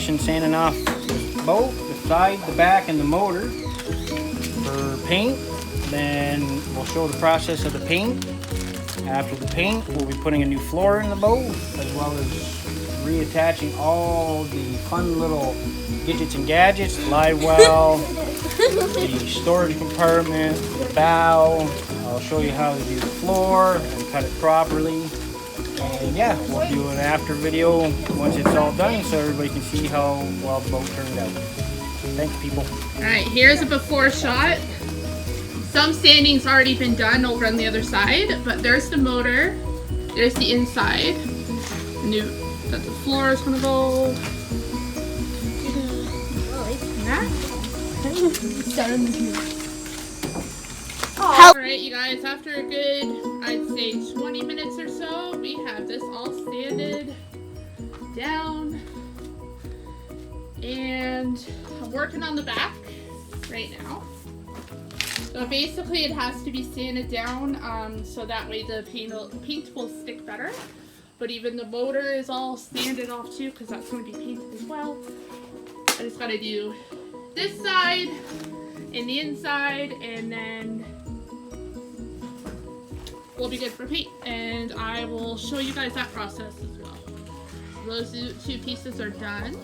finish and sanding off the boat, the side, the back, and the motor for paint. Then we'll show the process of the paint. After the paint, we'll be putting a new floor in the boat, as well as reattaching all the fun little gadgets and gadgets, the live well, the storage compartment, the bow. I'll show you how to do the floor and cut it properly. And yeah, we'll do an after video once it's all done so everybody can see how well the boat turned out. Thanks, people. Alright, here's a before shot. Some sanding's already been done over on the other side, but there's the motor, there's the inside. That the floor is gonna go. Alright, you guys, after a good, I'd say 20 minutes or so, we have this all sanded down. And I'm working on the back right now. So basically it has to be sanded down so that way the paint will stick better. But even the motor is all sanded off too because that's going to be painted as well. I just got to do this side and the inside, and then we'll be good for paint. And I will show you guys that process as well. Those two pieces are done.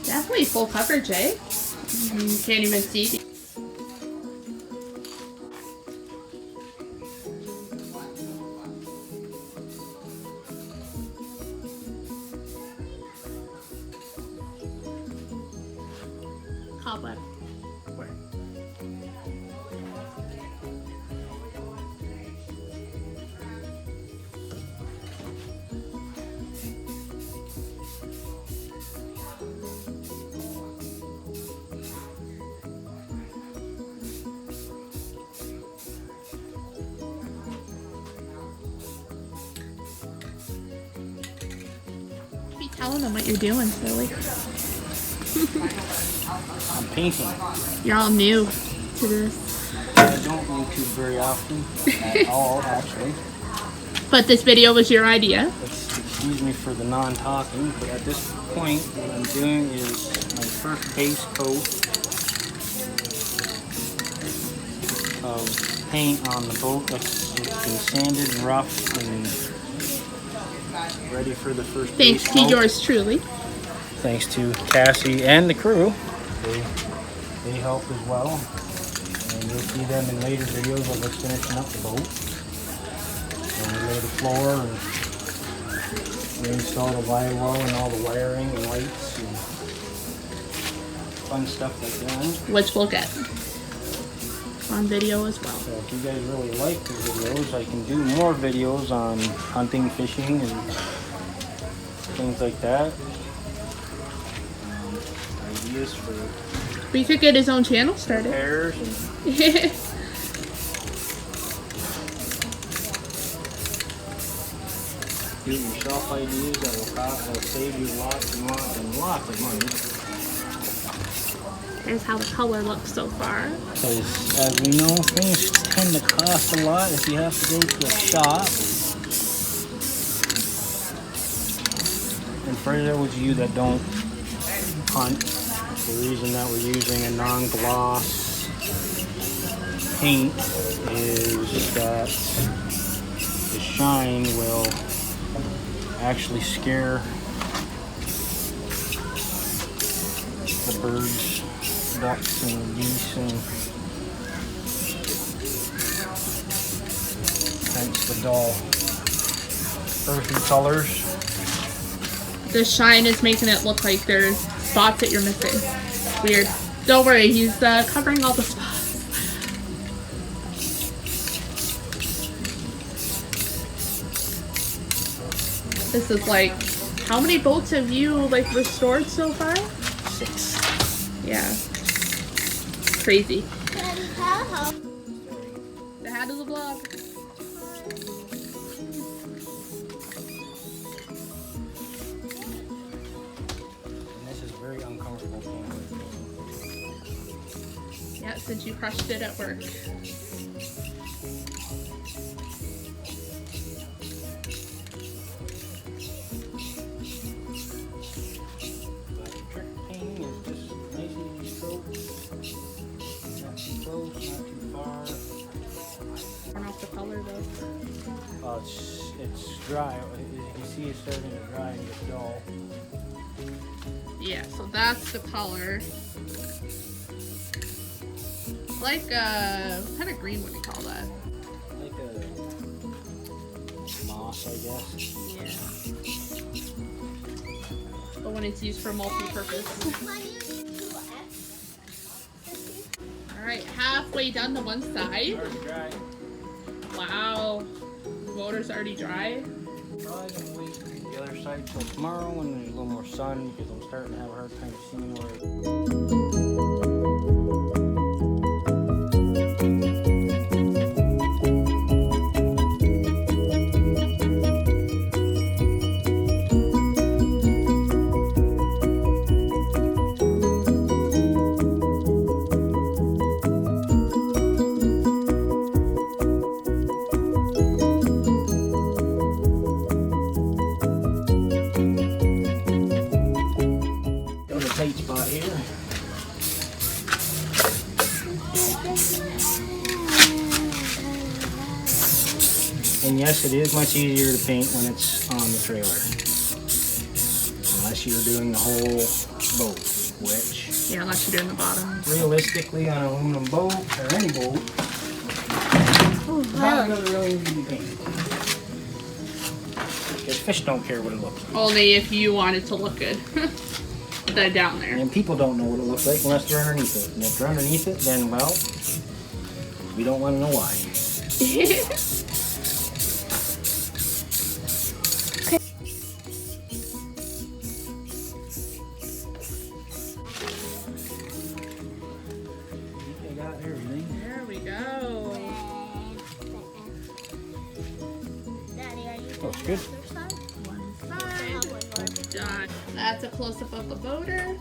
Definitely full coverage, eh? You can't even see. Cobweb. Where? Be telling them what you're doing, silly. I'm painting. You're all new to this. I don't YouTube very often at all, actually. But this video was your idea. Excuse me for the non-talking, but at this point, what I'm doing is my first base coat of paint on the boat that's been sanded and roughed and ready for the first Thanks base to coat. yours truly. Thanks to Cassie and the crew. They help as well. And you'll see them in later videos of us finishing up the boat. And we lay the floor and we install the live well and all the wiring and lights and fun stuff like that. Which we'll get on video as well. So if you guys really like the videos, I can do more videos on hunting, fishing, and things like that. Ideas for We could get his own channel started. repairs and do it yourself ideas that'll save you lots and lots and lots of money. Here's how the color looks so far. Because as we know, things tend to cost a lot if you have to go to a shop. And for those of you that don't hunt, the reason that we're using a non-gloss paint is that the shine will actually scare the birds, ducks and geese, and hence the dull earthy colors. The shine is making it look like there's spots that you're missing. Weird. Don't worry, he's covering all the spots. This is like, how many boats have you like restored so far? 6. Yeah. Crazy. Daddy, how? The hat of the vlog. And this is very uncomfortable paint. Yeah, since you crushed it at work. But the trick painting is just nice easy strokes. Not too close, not too far. Turn off the color though. It's dry. As you can see, it's starting to dry and get dull. Yeah, so that's the color. Like what kind of green would you call that? Like a moss, I guess. Yeah. But when it's used for multi-purpose. Alright, halfway done to one side. Already dry. Wow. The motor's already dry. Probably gonna wait the other side till tomorrow when there's a little more sun because I'm starting to have a hard time seeing where. Got a tight spot here. And yes, it is much easier to paint when it's on the trailer. Unless you're doing the whole boat, which Yeah, unless you're doing the bottom. realistically on an aluminum boat or any boat, not really need to be painted. Because fish don't care what it looks like. Only if you want it to look good. Put that down there. And people don't know what it looks like unless they're underneath it. And if they're underneath it, then, well, we don't want to know why. I got everything. There we go. Daddy, are you Looks good. One side. Done. That's a close-up of the motor.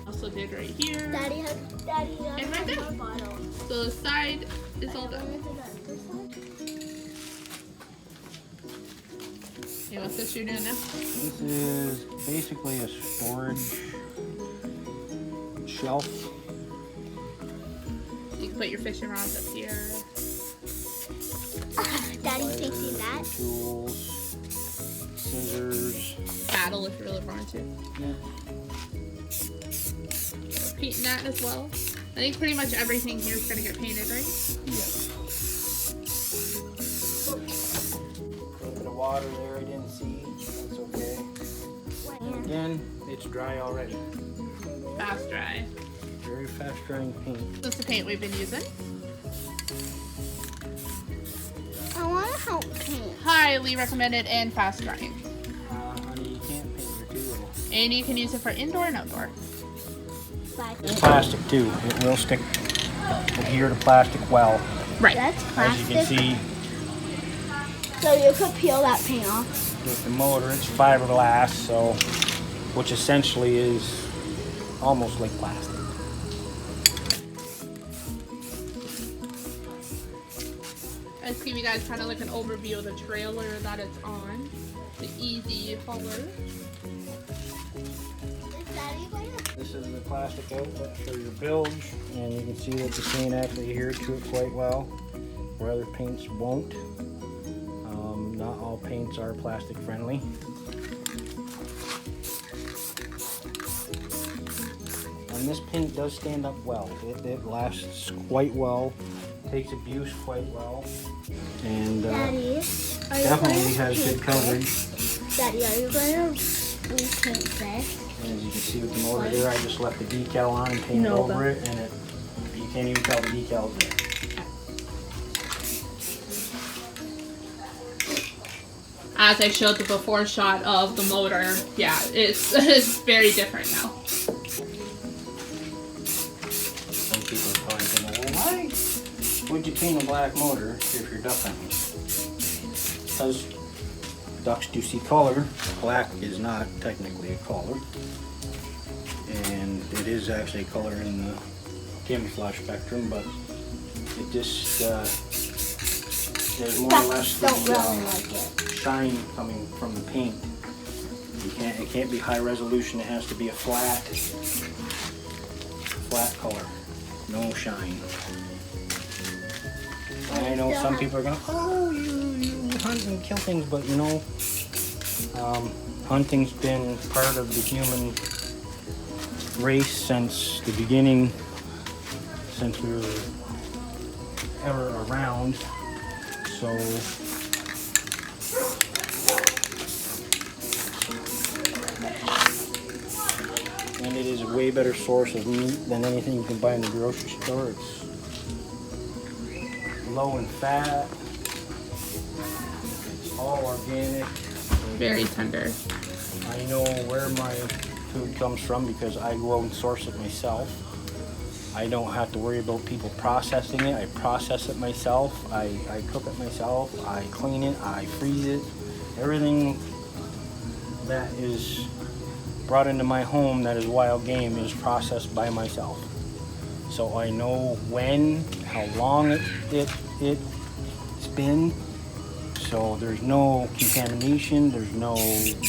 Also did right here. Daddy, Daddy, And right there. bottle. So the side is all done. Okay, what's this you're doing now? This is basically a storage shelf. You can put your fishing rods up here. Daddy's thinking that. Tools, scissors. Paddle if you really wanted to. Yeah. Painting that as well. I think pretty much everything here is gonna get painted, right? Yeah. A little bit of water there I didn't see. That's okay. And again, it's dry already. Fast dry. Very fast drying paint. This is the paint we've been using. I want to help paint. Highly recommended and fast drying. Honey, you can't paint, you're too little. And you can use it for indoor and outdoor. It's plastic too. It will stick, adhere to plastic well. Right. That's As you can plastic. see So you could peel that paint off. with the motor, it's fiberglass, so which essentially is almost like plastic. Let's give you guys kind of like an overview of the trailer that it's on. The easy hauler. Is Daddy going to? This is the plastic outlet for your bilge, and you can see that the paint actually adheres to it quite well, where other paints won't. Not all paints are plastic friendly. And this paint does stand up well. It lasts quite well, takes abuse quite well, and Daddy, are you definitely going to has paint good coverage. this? Daddy, are you going to repaint this? And as you can see with the motor here, I just left the decal on and painted over it, and you can't even tell the decal's there. As I showed the before shot of the motor, yeah, it's very different now. Some people are probably thinking, well, why would you paint a black motor if you're duck hunting? Because ducks do see color. Black is not technically a color. And it is actually a color in the camouflage spectrum, but it just, there's more or less Don't the, really like it. shine coming from the paint. It can't be high resolution. It has to be a flat color, no shine. I know some people are gonna, oh, you hunt and kill things, but you know, hunting's been part of the human race since the beginning, since we were ever around. So and it is a way better source of meat than anything you can buy in the grocery store. It's low in fat, it's all organic. Very tender. I know where my food comes from because I go out and source it myself. I don't have to worry about people processing it. I process it myself. I cook it myself. I clean it. I freeze it. Everything that is brought into my home that is wild game is processed by myself. So I know when, how long it's been. So there's no contamination. There's no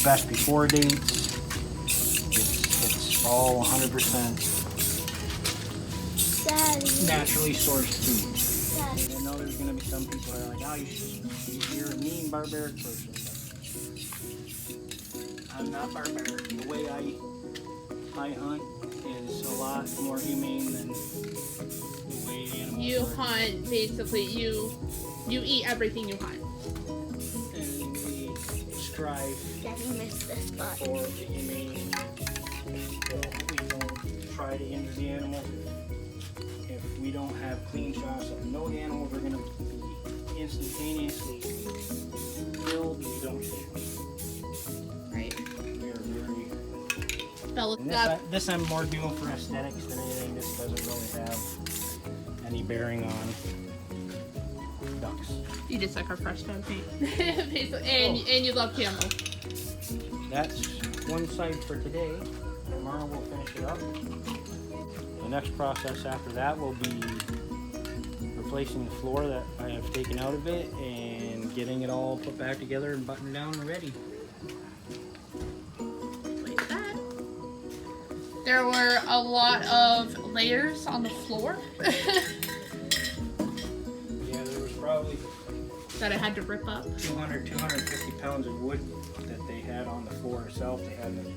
best before dates. It's all 100% Daddy. naturally sourced food. Daddy. I know there's gonna be some people that are like, oh, you're a mean barbaric person. But I'm not barbaric. The way I hunt is a lot more humane than the way animals You are. hunt, basically, you eat everything you hunt. And we strive Daddy missed this spot. for the humane. So we don't try to injure the animals. If we don't have clean shots, I know the animals are going to be instantaneously killed if we don't shoot. Right. We are very. Bella, And this I'm more doing for aesthetics than anything. This doesn't really have any bearing on ducks. you just like our fresh dog paint. Basically, and you love camo. That's one side for today. Tomorrow we'll finish it up. The next process after that will be replacing the floor that I have taken out of it and getting it all put back together and buttoned down and ready. Like that. There were a lot of layers on the floor Yeah, there was probably that I had to rip up. 200, 250 pounds of wood that they had on the floor itself. They had an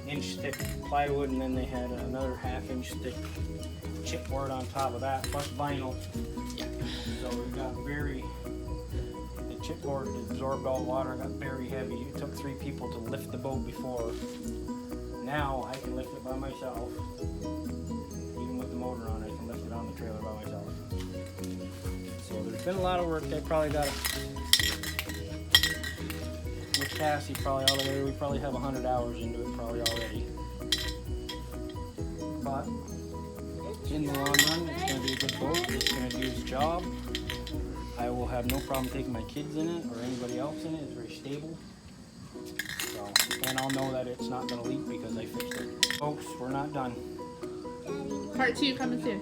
inch thick plywood and then they had another half-inch thick chipboard on top of that, plus vinyl. Yeah. So it got very, the chipboard absorbed all water, got very heavy. It took 3 people to lift the boat before. Now I can lift it by myself. Even with the motor on, I can lift it on the trailer by myself. So there's been a lot of work. I probably got with Cassie probably all together, we probably have 100 hours into it probably already. But in the long run, it's going to be a good boat. It's going to do its job. I will have no problem taking my kids in it or anybody else in it. It's very stable. So, and I'll know that it's not going to leak because I fixed it. Folks, we're not done. Part 2 coming soon.